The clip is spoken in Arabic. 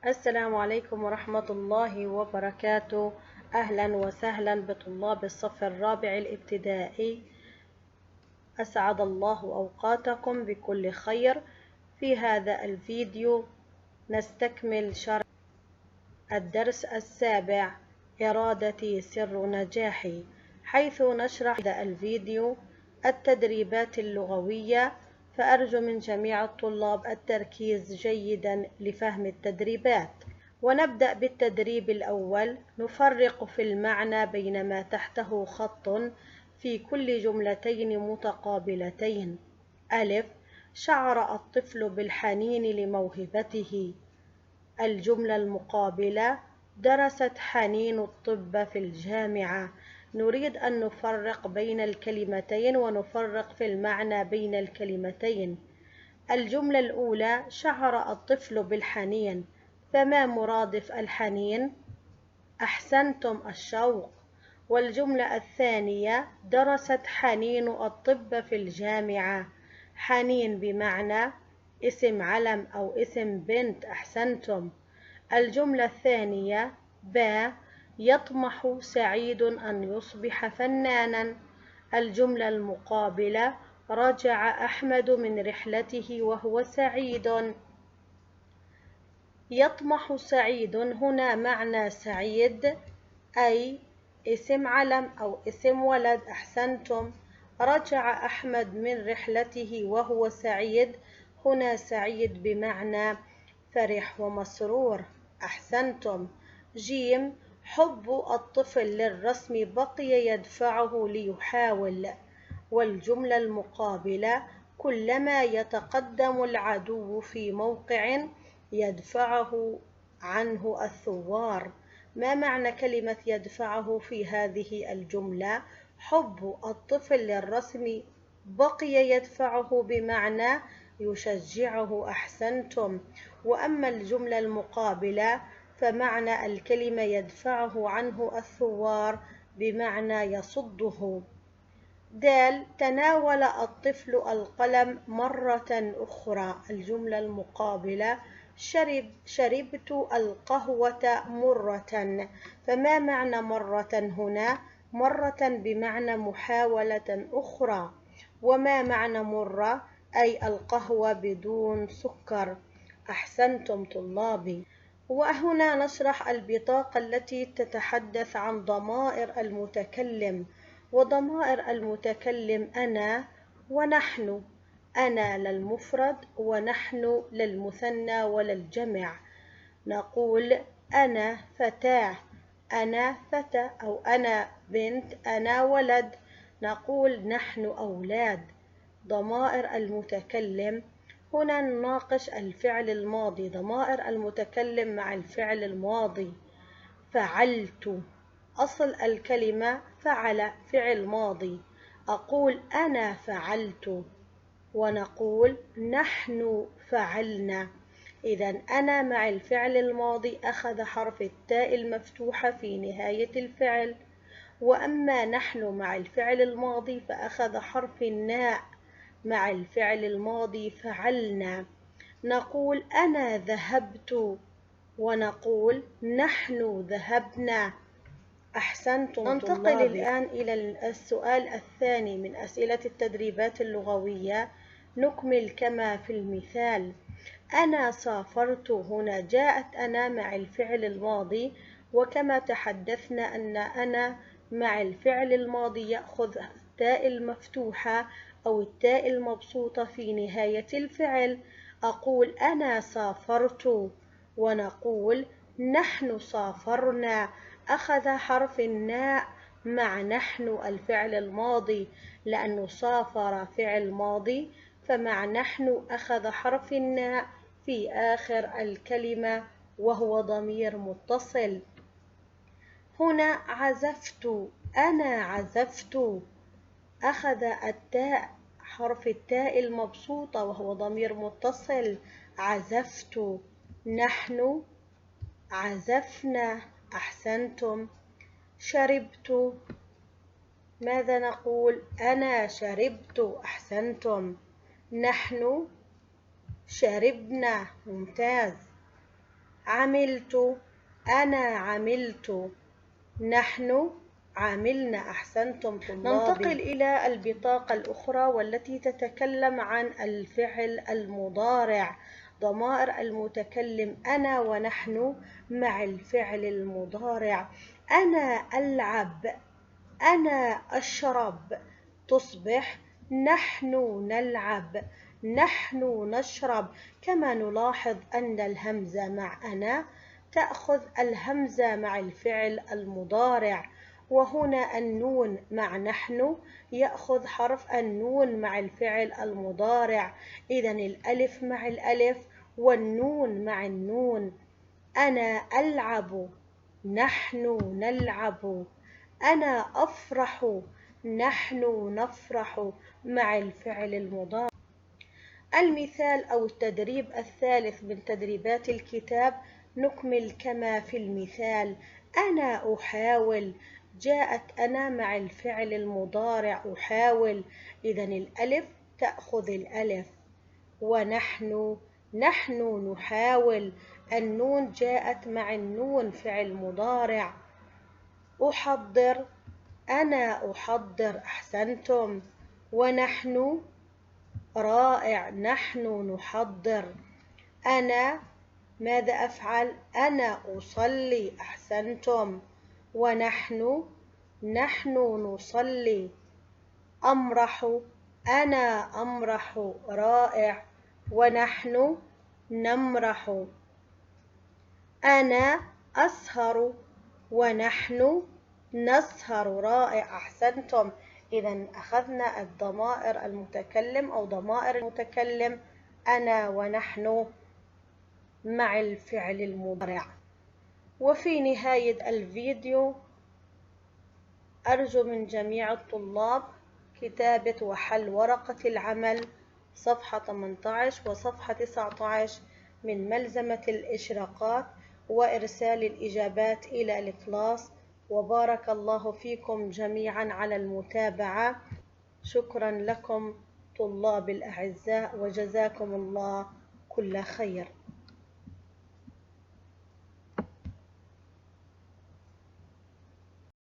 السلام عليكم ورحمة الله وبركاته. أهلا وسهلا بطلاب الصف الرابع الابتدائي. أسعد الله أوقاتكم بكل خير. في هذا الفيديو نستكمل شرح الدرس السابع، إرادتي سر نجاحي، حيث نشرح هذا الفيديو التدريبات اللغوية، فأرجو من جميع الطلاب التركيز جيدا لفهم التدريبات. ونبدأ بالتدريب الأول. نفرق في المعنى بين ما تحته خط في كل جملتين متقابلتين. ألف: شعر الطفل بالحنين لموهبته. الجملة المقابلة: درست حنين الطب في الجامعة. نريد أن نفرق بين الكلمتين ونفرق في المعنى بين الكلمتين. الجملة الأولى: شعر الطفل بالحنين، فما مرادف الحنين؟ أحسنتم، الشوق. والجملة الثانية: درست حنين الطب في الجامعة. حنين بمعنى اسم علم أو اسم بنت. أحسنتم. الجملة الثانية: يطمح سعيد أن يصبح فنانا. الجملة المقابلة: رجع أحمد من رحلته وهو سعيد. يطمح سعيد هنا معنى سعيد أي اسم علم أو اسم ولد. أحسنتم. رجع أحمد من رحلته وهو سعيد، هنا سعيد بمعنى فرح ومسرور. أحسنتم. جيم: حب الطفل للرسم بقي يدفعه ليحاول. والجملة المقابلة: كلما يتقدم العدو في موقع يدفعه عنه الثوار. ما معنى كلمة يدفعه في هذه الجملة؟ حب الطفل للرسم بقي يدفعه بمعنى يشجعه. أحسنتم. وأما الجملة المقابلة فمعنى الكلمة يدفعه عنه الثوار بمعنى يصده. تناول الطفل القلم مرة أخرى. الجملة المقابلة: شربت القهوة مرة. فما معنى مرة هنا؟ مرة بمعنى محاولة أخرى. وما معنى مرة؟ أي القهوة بدون سكر. أحسنتم طلابي. وهنا نشرح البطاقة التي تتحدث عن ضمائر المتكلم. وضمائر المتكلم أنا ونحن. أنا للمفرد ونحن للمثنى وللجمع. نقول أنا فتاة، أنا فتى، أو أنا بنت، أنا ولد. نقول نحن أولاد. ضمائر المتكلم. هنا نناقش الفعل الماضي، ضمائر المتكلم مع الفعل الماضي. فعلت، أصل الكلمة فعل، فعل ماضي. أقول أنا فعلت، ونقول نحن فعلنا. إذا أنا مع الفعل الماضي أخذ حرف التاء المفتوحة في نهاية الفعل، وأما نحن مع الفعل الماضي فأخذ حرف الناء مع الفعل الماضي فعلنا. نقول أنا ذهبت، ونقول نحن ذهبنا. أحسنتم. ننتقل الآن إلى السؤال الثاني من أسئلة التدريبات اللغوية. نكمل كما في المثال. أنا سافرت، هنا جاءت أنا مع الفعل الماضي، وكما تحدثنا أن أنا مع الفعل الماضي يأخذ التاء المفتوحة أو التاء المبسوطة في نهاية الفعل. أقول أنا سافرت، ونقول نحن سافرنا. أخذ حرف الناء مع نحن الفعل الماضي، لأنه سافر فعل ماضي، فمع نحن أخذ حرف الناء في آخر الكلمة وهو ضمير متصل. هنا عزفت، أنا عزفت، أخذ التاء، حرف التاء المبسوطة وهو ضمير متصل. عزفت. نحن عزفنا. أحسنتم. شربت، ماذا نقول؟ أنا شربت. أحسنتم. نحن شربنا. ممتاز. عملت، أنا عملت، نحن عملنا. أحسنتم طلابي. ننتقل إلى البطاقة الأخرى والتي تتكلم عن الفعل المضارع. ضمائر المتكلم أنا ونحن مع الفعل المضارع. أنا ألعب، أنا أشرب، تصبح نحن نلعب، نحن نشرب. كما نلاحظ أن الهمزة مع أنا تأخذ الهمزة مع الفعل المضارع، وهنا النون مع نحن يأخذ حرف النون مع الفعل المضارع. إذن الألف مع الألف والنون مع النون. أنا ألعب، نحن نلعب، أنا أفرح، نحن نفرح مع الفعل المضارع. المثال أو التدريب الثالث من تدريبات الكتاب، نكمل كما في المثال. أنا أحاول، جاءت أنا مع الفعل المضارع أحاول، إذن الألف تأخذ الألف. ونحن، نحن نحاول، النون جاءت مع النون فعل مضارع. أحضر، أنا أحضر. أحسنتم. ونحن، رائع، نحن نحضر. أنا ماذا أفعل؟ أنا أصلي. أحسنتم. ونحن، نحن نصلي. أمرح، أنا أمرح. رائع. ونحن نمرح. أنا أسهر ونحن نسهر. رائع، أحسنتم. إذا أخذنا الضمائر المتكلم أو ضمائر المتكلم أنا ونحن مع الفعل المضارع. وفي نهاية الفيديو أرجو من جميع الطلاب كتابة وحل ورقة العمل صفحة 18 وصفحة 19 من ملزمة الإشراقات، وإرسال الإجابات إلى الكلاس. وبارك الله فيكم جميعا على المتابعة. شكرا لكم طلاب الأعزاء، وجزاكم الله كل خير.